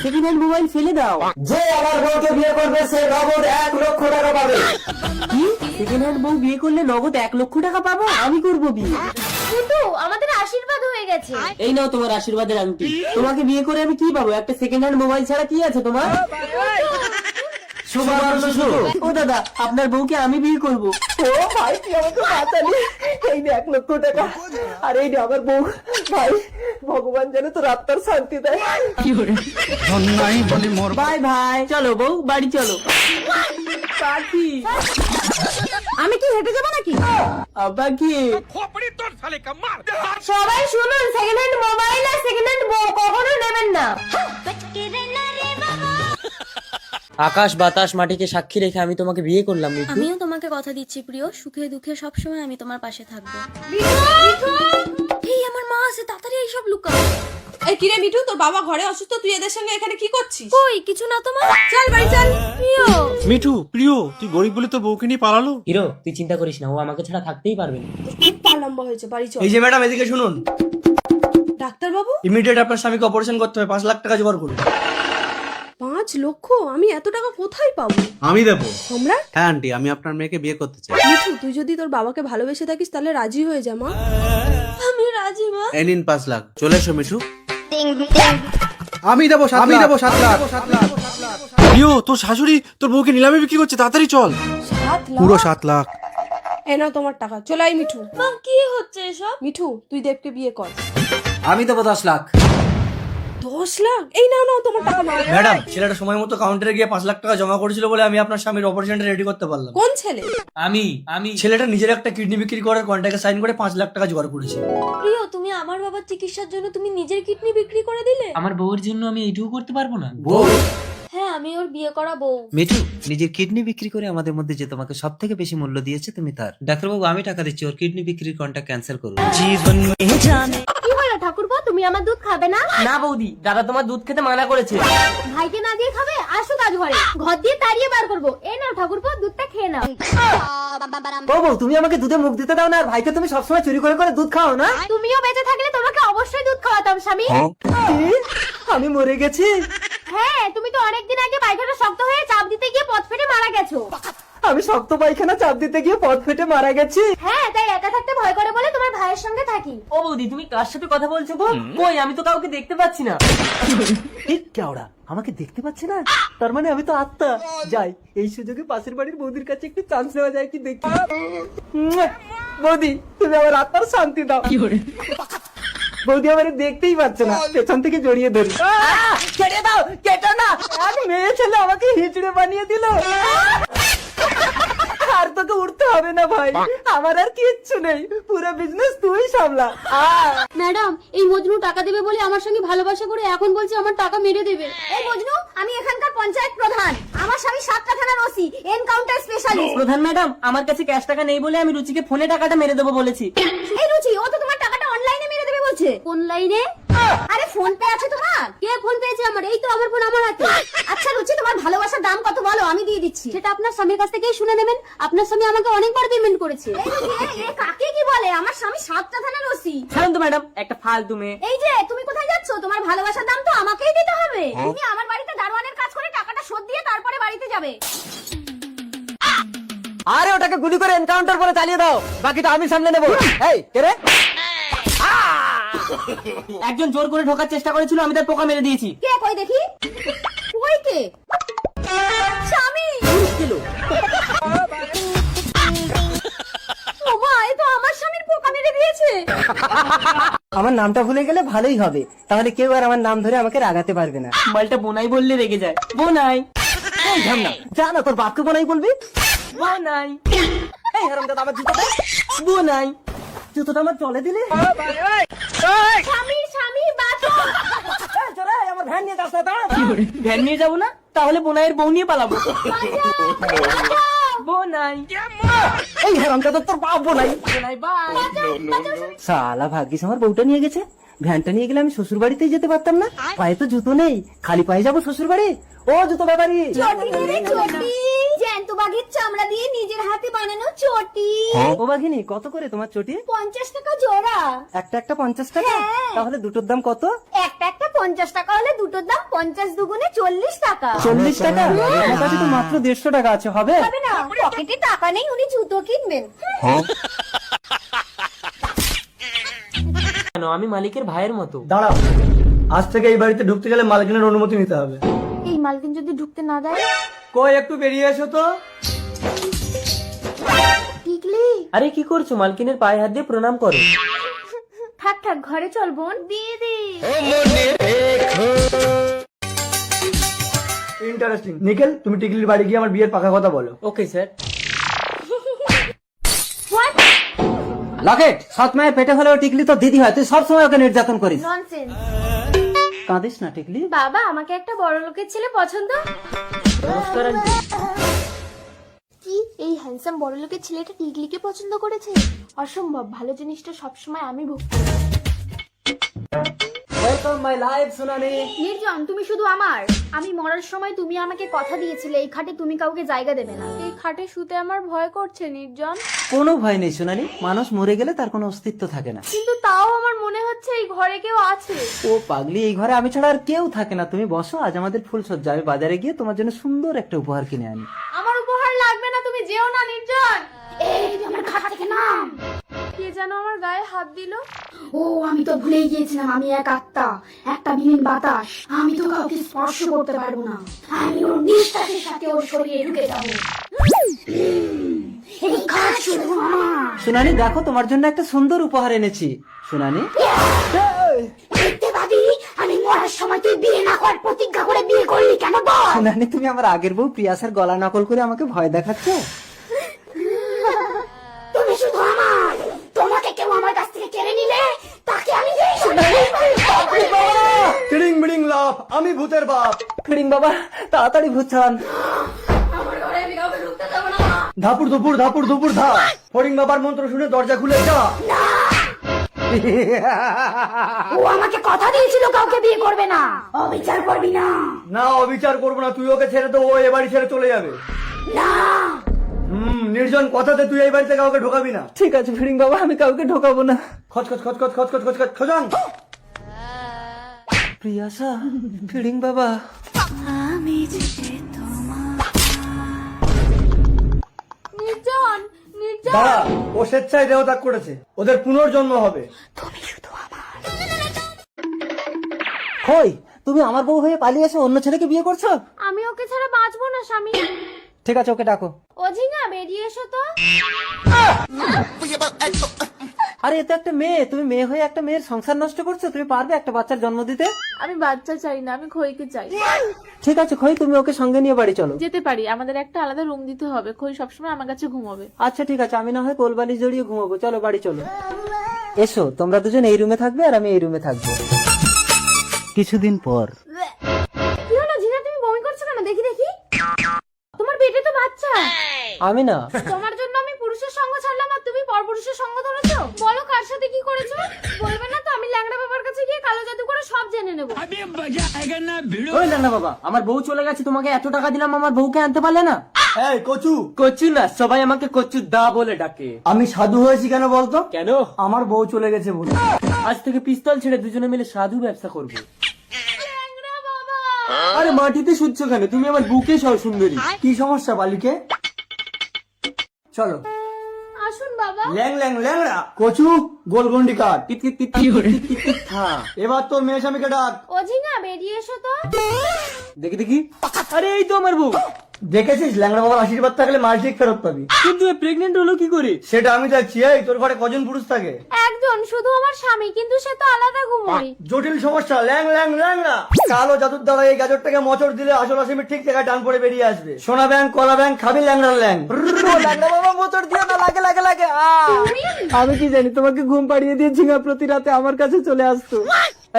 Second hand mobile ফেলে দাও। যে আমার বউকে বিয়ে করবে সে নগদ 1 লক্ষ টাকা পাবে। কি? সেকেন্ড হ্যান্ড বউ বিয়ে করলে নগদ 1 লক্ষ টাকা পাবো? আমি করবো বিয়ে। কিন্তু আমাদের আশীর্বাদ হয়ে গেছে। এই নাও তোমার আশীর্বাদের আংটি। তোমাকে বিয়ে করে আমি কি পাবো? একটা সেকেন্ড হ্যান্ড মোবাইল ছাড়া কি আছে তোমার? ও দাদা, আপনার বউকে আমি বিয়ে করবো। ও ভাই তুই আমাকে বাঁচালি, এই নে 1 লক্ষ টাকা, আর এই নে আমার বউ। ভাই ভগবান যেন তোর আত্মার শান্তি দেয়। বাই ভাই, চলো বউ বাড়ি চলো। পাখি আমি কি হেঁটে যাবো নাকি? আব্বা কি? সবাই শুনুন, সেকেন্ড হ্যান্ড মোবাইল আর সেকেন্ড হ্যান্ড বউ কখনো নেবেন না। আকাশ বাতাস মাটিকে সাক্ষী রেখে আমি তোমাকে বিয়ে করলাম মিঠু। আমিও তোমাকে কথা দিচ্ছি প্রিয়, সুখে দুঃখে সবসময় আমি তোমার পাশে থাকবো। এই আমার মা আছে, তাড়াতাড়ি এইসব লুকাও। এই কিরে মিঠু, তোর বাবা ঘরে অসুস্থ, তুই এদের সঙ্গে এখানে কি করছিস? কই কিছু না তোমার, চল বাড়ি চল। প্রিয় মিঠু প্রিয়, তুই গরিব বলে তোর বউকে নিয়ে পালালো। হিরো তুই চিন্তা করিস না, ও আমাকে ছাড়া থাকতেই পারবে না। খুব পা লম্বা হয়েছে, বাড়ি চল। এই যে ম্যাডাম এদিকে শুনুন, ডাক্তার বাবু, ইমিডিয়েট আপনার স্বামীকে অপারেশন করতে হবে, 5 লাখ টাকা জোগাড় করুন। 5 লক্ষ? আমি এত টাকা কোথায় পাবো? আমি দেবো। সম্রাট, হ্যাঁ আন্টি, আমি আপনার মেয়েকে বিয়ে করতে চাই। মিঠু তুই যদি তোর বাবাকে ভালোবেসে থাকিস তাহলে রাজি হয়ে যা মা। আমি রাজি মা। এই নিন 5 লাখ। চলে এসো মিঠু। আমি দেবো 7 লাখ। প্রিয়, তোর শাশুড়ি তোর বউকে নিলামে বিক্রি করছে, তাড়াতাড়ি চল। 7 লাখ? পুরো 7 লাখ। এ নাও তোমার টাকা, চলে আই মিঠু। মা কি হচ্ছে এসব? মিঠু তুই দেবকে বিয়ে কর। আমি দেবো 10 লাখ। 10 লাখ? এই নাও নাও তোমার টাকা নাও। ম্যাডাম ছেলেটা সময় মতো কাউন্টারে গিয়ে 5 লাখ টাকা জমা করেছিল বলে আমি আপনার স্বামীর অপারেশনটা রেডি করতে পারলাম। কোন ছেলে? আমি ছেলেটা নিজের একটা কিডনি বিক্রি করার কন্ট্রাক্টে সাইন করে 5 লাখ টাকা জোগাড় করেছে। প্রিয় তুমি আমার বাবার চিকিৎসার জন্য তুমি নিজের কিডনি বিক্রি করে দিলে? আমার বউয়ের জন্য আমি এইটুকু করতে পারবো না? হ্যাঁ, আমি ওর বিয়ে করা বউ। মিঠু, নিজের কিডনি বিক্রি করে আমাদের মধ্যে যে তোমাকে সব থেকে বেশি মূল্য দিয়েছে তুমি তার। ডাক্তারবাবু আমি টাকা দিচ্ছি, ওর কিডনি বিক্রির কন্ট্রাক্ট ক্যান্সেল করুন। কি হলো ঠাকুরপো, তুমি আমার দুধ খাবে না? না বৌদি, দাদা তোমার দুধ খেতে মানা করেছে। ভাইকে না দিয়ে খাবে? আসুক আজ ঘরে, ঘর দিয়ে তাড়িয়ে বার করবো। এই নাও ঠাকুরপো, দুধটা খেয়ে নাও। ও বউ, তুমি আমাকে দুধে মুখ দিতে দাও না, আর ভাইকে তুমি সবসময় চুরি করে করে দুধ খাও না? তুমিও বেঁচে থাকলে তোমাকে অবশ্যই দুধ খাওয়াতাম স্বামী। কি? আমি মরে গেছি? হ্যাঁ, তুমি তো অনেকদিন আগে পায়খানা শক্ত হয়ে চাপ দিতে গিয়ে পথ ফেটে মারা গেছো। আমি শক্ত পায়খানা চাপ দিতে গিয়ে পথ ফেটে মারা গেছি? হ্যাঁ, তাই একা থাকতে ভয় করে বলে তোমার ভাইয়ের সঙ্গে থাকি। ও বৌদি, তুমি কার সাথে কথা বলছো গো? কই, আমি তো কাউকে দেখতে পাচ্ছি না। ঠিক কেওড়া, আমাকে দেখতে পাচ্ছে না? তার মানে আমি তো আত্মা। যাই, এই সুযোগে পাশের বাড়ির বৌদির কাছে একটু চান্স নেওয়া যায় কি দেখি। বৌদি, তুমি আমার আত্মার শান্তি দাও। বৌদি আমার দেখতেই পাচ্ছে না, পেছন থেকে জড়িয়ে ধরি। কেটে দাও, কেটো না, এক মেয়ে ছেলে আমাকে হিচড়ে বানিয়ে দিল। আর তোকে উঠতে হবে না ভাই, আমার আর কিচ্ছু নেই, পুরো বিজনেস তুই সামলা। ম্যাডাম, এই মজনু টাকা দেবে বলে আমার সঙ্গে ভালোবাসা করে এখন বলছে আমার টাকা মেরে দেবে। এই মজনু, আমি এখানকার পঞ্চায়েত প্রধান, আমার স্বামী 7টা থানার ওসি, এনকাউন্টার স্পেশালিস্ট। প্রধান ম্যাডাম, আমার কাছে ক্যাশ টাকা নেই বলে আমি রুচিকে ফোনে টাকাটা মেরে দেবো বলেছি। এই রুচি, ও তো তোমার টাকাটা অনলাইনে মেরে দেবে বলছে। অনলাইনে? আরে ফোন পে আছে তোমার? কে ফোন পেয়েছে আমার? এই তো আমার ফোন আমার হাতে। আচ্ছা রুচি, তোমার ভালোবাসার দাম কত বলো, আমি দিয়ে দিচ্ছি। সেটা আপনার স্বামীর কাছ থেকেই শুনে নেবেন, আপনার স্বামী আমাকে অনেকবার পেমেন্ট করেছে। এই রুচি, এ কাকে কি বলে? আমার স্বামী 7টা থানার ওসি। ছাড়ুন তো ম্যাডাম, একটা ফালতু মেয়ে। এই যে তুমি কোথায় যাচ্ছ? তোমার ভালোবাসার দাম তো আমাকেই দিতে হবে। তুমি আমার বাড়িতে দারোয়ানের কাজ করে টাকাটা শোধ দিয়ে তারপরে বাড়িতে যাবে। আরে ওটাকে গুলি করে এনকাউন্টার করে চালিয়ে দাও, বাকিটা আমি সামলে নেবো। এই কে রে? একজন জোর করে ঢোকার চেষ্টা করেছিল, আমি তার পোকা মেরে দিয়েছি। কে কই দেখি? কই কে? স্বামী। ওমা, এ তো আমার স্বামীর পোকা মেরে দিয়েছে। আমার নামটা ভুলে গেলে ভালোই হবে, তাহলে কেউ আর আমার নাম ধরে আমাকে রাগাতে পারবে না। মালটা বোনাই বললে রেগে যায়। বোনাই, এই ঝামনা, যা না তোর বাপকে বোনাই বলবি। বোনাই, এই হারামজাদা, আমার জুতোটা, বোনাই। জুতোটা আমার চলে দিলে। স্বামী, স্বামী বাঁচো। এই চলে, আমার ভ্যান নিয়ে যাস না, দাঁড়া। ভ্যান নিয়ে যাবো না? তাহলে বোনাইয়ের বউ নিয়ে পালাবো। বোনাই, এই হারামজাদা, তোর বাপ বোনাই। বোনাই বাই। শালা ভাগ্যিস আমার বউটা নিয়ে গেছে, ভ্যানটা নিয়ে গেলে আমি শ্বশুর বাড়িতেই যেতে পারতাম না। পায়ে তো জুতো নেই, খালি পায়ে যাবো শ্বশুর বাড়ি। ও জুতো ব্যাপারী, চটি রে চটি, জ্যান্ত বাঘের চামড়া দিয়ে নিজের হাতে বানানো চটি। ও বাঘিনী, কত করে তোমার চটি? 50 টাকা জোড়া। একটা 50 টাকা? হ্যাঁ। তাহলে দুটোর দাম কত? একটা 50 টাকা হলে দুটোর দাম 50 দুগুণে 40 টাকা। 40 টাকা? আমার কাছে তো মাত্র 150 টাকা আছে, হবে? হবে না, পকেটে টাকা নেই, উনি জুতো কিনবেন। কেন, আমি মালিকের ভাইয়ের মতো। দাঁড়াও, আজ থেকে এই বাড়িতে ঢুকতে গেলে মালিকের অনুমতি নিতে হবে। এই মালকিন যদি ঢুকতে না দেয়? কই একটু বেরিয়ে এসো তো। টিকলি, আরে কি করছো? মালকিনের পায়ে হাত দিয়ে প্রণাম করো। থাক থাক, ঘরে চল বোন, দিয়ে দে। ইন্টারেস্টিং। নিখিল, তুমি টিকলির বাড়ি গিয়ে আমার বিয়ের পাকা কথা বলো। Okay sir. লকেট, সৎ মায়ের পেটে হলেও টিকলি তো দিদি হয়, তুই সবসময় ওকে নির্যাতন করিস। ননসেন্স। কাঁদিস না টিকলি। বাবা, আমাকে একটা বড় লোকের ছেলে পছন্দ। নমস্কার আন্টি। কি এই হ্যান্ডসাম বড় লোকের ছেলেটা টিকলিকে পছন্দ করেছে? অসম্ভব, ভালো জিনিসটা সবসময় আমি ভোগ করি। ওয়েলকাম মাই লাইফ সোনালি। নির্জন, তুমি শুধু আমার। আমি মরার সময় তুমি আমাকে কথা দিয়েছিলে এই খাটে তুমি কাউকে জায়গা দেবে না। এই খাটে শুতে আমার ভয় করছে নির্জন। কোনো ভয় নেই সোনালি, মানুষ মরে গেলে তার কোনো অস্তিত্ব থাকে না। কিন্তু তাও আমার মনে হচ্ছে এই ঘরে কেউ আছে। ও পাগলি, এই ঘরে আমি ছাড়া আর কেউ থাকে না। তুমি বসো, আজ আমাদের ফুলসজ্জা। আমি বাজারে গিয়ে তোমার জন্য সুন্দর একটা উপহার কিনে আনি। আমার উপহার লাগবে না, তুমি যেও না নির্জন। এই আমার খাট থেকে নাম। কে যেন আমার গায়ে হাত দিল। ও, আমি তো ভুলেই গিয়েছিলাম আমি এক আত্মা, একটা বিলীন বাতাস। আমি তো কাউকে স্পর্শ করতে পারবো না। আমি ওর নিঃশ্বাসের সাথে ওর শরীরে ঢুকে যাবো। এই খাট শুধু আমার। সোনালি দেখো, তোমার জন্য একটা সুন্দর উপহার এনেছি। সোনালি, দেখতে পাবি, আমি মরার সময় তুই বিয়ে না করার প্রতিজ্ঞা করে বিয়ে করলি কেন বল? সোনালি, তুমি আমার আগের বউ প্রিয়াসের গলা নকল করে আমাকে ভয় দেখাচ্ছ। তুমি শুধু আমার। তোমাকে কেউ আমার কাছ থেকে কেড়ে নিলে তাকে আমি টিড়িং বিড়িং লাভ, আমি ভূতের বাপ। ফিরিং বাবা, তাড়াতাড়ি ভূত ছাড়ান। আমার ঘরে আমি কাউকে ঢুকতে দেবো না। ধাপুর ধুপুর ধাপুর ধুপুর ধা। ফড়িং বাবার মন্ত্র শুনে দরজা খুলে যা। ও আমাকে কথা দিয়েছিল কাউকে বিয়ে করবে না। অবিচার করবি না। না, অবিচার করবো না। তুই ওকে ছেড়ে তো ও এ বাড়ি ছেড়ে চলে যাবে। না, নির্জন, কথাতে তুই এই বাড়িতে কাউকে ঢোকাবি না। ঠিক আছে ফিরিং বাবা, আমি কাউকে ঢোকাবো না। খচ খচ খচ খচ খচ খচ খচ খচ খজাং। প্রিয়াসা, ফিরিং বাবা। নির্জন, নির্জন। দাঁড়া, ও স্বেচ্ছায় দেহত্যাগ করেছে। ওদের পুনর্জন্ম হবে। কই, তুমি আমার বউ হয়ে পালিয়ে এসে অন্য ছেলেকে বিয়ে করছো? আমি ওকে ছাড়া বাঁচবো না স্বামী। ঠিক আছে, ওকে ডাকো। ও ঝিঙা, বেরিয়ে এসো তো। আরে এ তো একটা মেয়ে, তুমি মেয়ে হয়ে একটা মেয়ের সংসার নষ্ট করছো। তুমি পারবে একটা বাচ্চার জন্ম দিতে? আমি বাচ্চা চাই না, আমি খইকে চাই। ঠিক আছে খই, তুমি ওকে সঙ্গে নিয়ে বাড়ি চলো। যেতে পারি, আমাদের একটা আলাদা রুম দিতে হবে। খই সবসময় আমার কাছে ঘুমাবে। আচ্ছা ঠিক আছে, আমি না হয় কোলবালি জড়িয়ে ঘুমাবো। চলো বাড়ি চলো। এসো, তোমরা দুজন এই রুমে থাকবে আর আমি এই রুমে থাকবো। কিছুদিন পর। কি হলো ঝিঙা, তুমি বমি করছো কেন? দেখি দেখি। তোমার পেটে তো বাচ্চা। আমি না। তোমার জন্য আমি পুরুষের সঙ্গ ছাড়লাম আর তুমি পরপুরুষের সঙ্গ ধরেছো। বলো কার সাথে কি করেছো? বলবে না তো? আমি ল্যাংড়া বাবার কাছে গিয়ে কালো জাদু করে সব জেনে নেবো। ওই না বাবা, আমার বউ চলে গেছে, তোমাকে এত টাকা দিলাম, আমার বউকে আনতে পারলে না? এই কচু। কচু না, সবাই আমাকে কচু দা বলে ডাকে। আমি সাধু হয়েছি কেন বলতো? কেন? আমার বউ চলে গেছে বলে। আজ থেকে পিস্তল ছেড়ে দুজনে মিলে সাধু ব্যবসা করবো। আরে মাটিতে শুচ্ছ কেন? তুমি আমার বুকে সহ সুন্দরী। কি সমস্যা বালিকে? চলো। আসুন বাবা। ল্যাং ল্যাং ল্যাংড়া কচু, গোলগন্ডি কাট। টিপ টিপ টিপ টিপ টিপ টিপ টিপ থা। এবার তোর মেয়ে স্বামীকে ডাক। ও ঝিঙা, বেরিয়ে এসো তো। দেখি দেখি। আরে এই তো আমার বউ। দেখেছিস, ল্যাংড়া বাবার আশীর্বাদ থাকলে মাস ঠিক ফেরত পাবি। কিন্তু প্রেগনেন্ট হলো কি করে? সেটা আমি দেখছি। এই তোর ঘরে কজন পুরুষ থাকে? একজন, শুধু আমার স্বামী, কিন্তু সে তো আলাদা ঘুমোয়। জটিল সমস্যা। ল্যাং ল্যাং ল্যাংড়া। কালো জাদুর দ্বারা এই গাজরটাকে মোচড় দিলে আসল আসামি ঠিক জায়গায় টান পড়ে বেরিয়ে আসবে। সোনা ব্যাংক, কলা ব্যাংক, খাবি ল্যাংড়ার ল্যাং। ল্যাংড়া বাবা মোচড় দিও না, লাগে লাগে লাগে। আমি কি জানি, তোমাকে ঘুম পাড়িয়ে দিয়ে ঝিঙা প্রতি রাতে আমার কাছে চলে আসতো।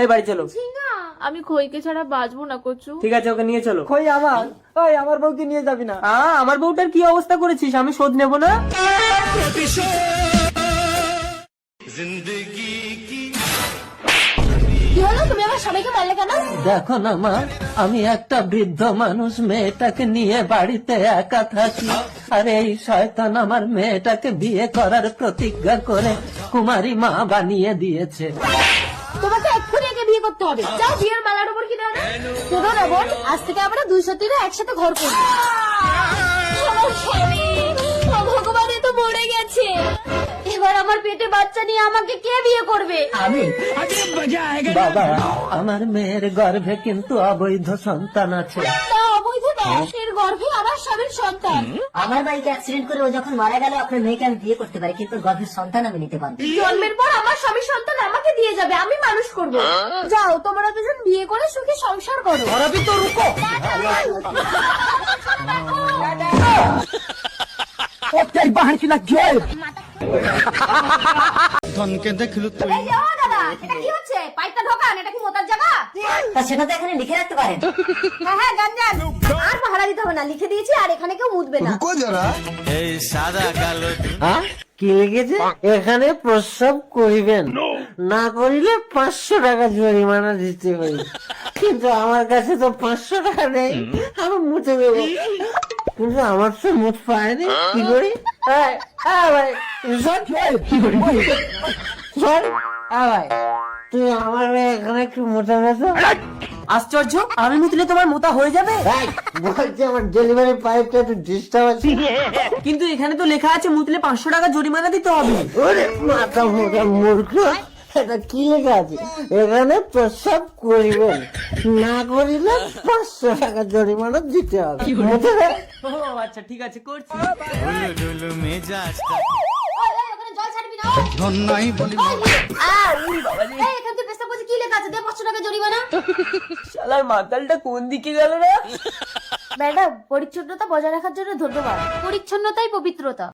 এই বাড়ি চলো। ঝিঙা, আমি খইকে ছাড়া বাঁচবো না কচু। ঠিক আছে, ওকে নিয়ে চলো। কই আমার, ওই আমার বউকে নিয়ে যাবি না? আমার বউটার কি অবস্থা করেছিস? আমি শোধ নেব না। কি হলো? তুমি আমার আমার স্বামীকে মারলে কেন? দেখো না মা, আমি একটা বৃদ্ধ মানুষ, মেয়েটাকে নিয়ে বাড়িতে একা থাকি, আর এই শয়তান আমার মেয়েটাকে বিয়ে করার প্রতিজ্ঞা করে কুমারী মা বানিয়ে দিয়েছে। তোমাকে এক্ষুনি একে বিয়ে করতে হবে। যাও বিয়ের মালার উপর কিনে আনো। শোনো না বোন, আজ থেকে আমরা 203 একসাথে ঘর করবো। আমার স্বামী, ও ভগবান, এ তো মরে গেছে। এবার আমার পেটে বাচ্চা নিয়ে আমাকে কে বিয়ে করবে? আমি বাবা, আমার মেয়ের গর্ভে কিন্তু অবৈধ সন্তান আছে। তা অবৈধ না, এর গর্ভে আমার স্বামীর সন্তান। আমার বাড়িতে অ্যাক্সিডেন্ট করে ও যখন মারা গেল, আপনার মেয়েকে আমি বিয়ে করতে পারি, কিন্তু গর্ভের সন্তান আমি নিতে পারবো। জন্মের পর আমার স্বামীর সন্তান আমাকে দিয়ে যাবে, আমি মানুষ করব। যাও তোমরা দুজন বিয়ে করে সুখে সংসার করো। অরবি তো রুকো। এই যে, ও দাদা, এটা কি হচ্ছে? পাইপটা ঢোকান, এটা কি মোতার জায়গা? তা সেটা তো এখানে লিখে রাখতে পারেন। হ্যাঁ হ্যাঁ, গান গান। আর পাহারা দিতে হবে না, লিখে দিয়েছি, আর এখানে কেউ মুতবে না। কি লিখেছে? এখানে প্রস্রাব করিবেন না, করিলে 500 টাকা জরিমানা দিতে হবে। কিন্তু আমার কাছে তো 500 টাকা নেই, আমি মুতে দেবো। কিন্তু আমার তো মুখ পায়নি, কি করি? ভাই, তুই আমার মেয়ে এখানে একটু মোটা গেছো। আশ্চর্য, আমি মুতলে তোমার মোতা হয়ে যাবে? বলছি আমার ডেলিভারি পাইপটা একটু ডিস্টার্ব আছে। কিন্তু এখানে তো লেখা আছে মুতলে 500 টাকা জরিমানা দিতে হবে। ওরে মাথা মোটা মূর্খ, এটা কি লেখা আছে? এখানে প্রস্রাব করিবেন না, করিলে 500 টাকা জরিমানা দিতে হবে। মুতে দে। ও আচ্ছা, ঠিক আছে, করছি। ওই, ওখানে জল ছাড়বি না। এই, এখানে তো পেশাব করছে, কি লেখা আছে? দে 500 টাকা জরিমানা। শালার মাতালটা কোন দিকে গেল রে? ম্যাডাম, পরিচ্ছন্নতা বজায় রাখার জন্য ধন্যবাদ। পরিচ্ছন্নতাই পবিত্রতা।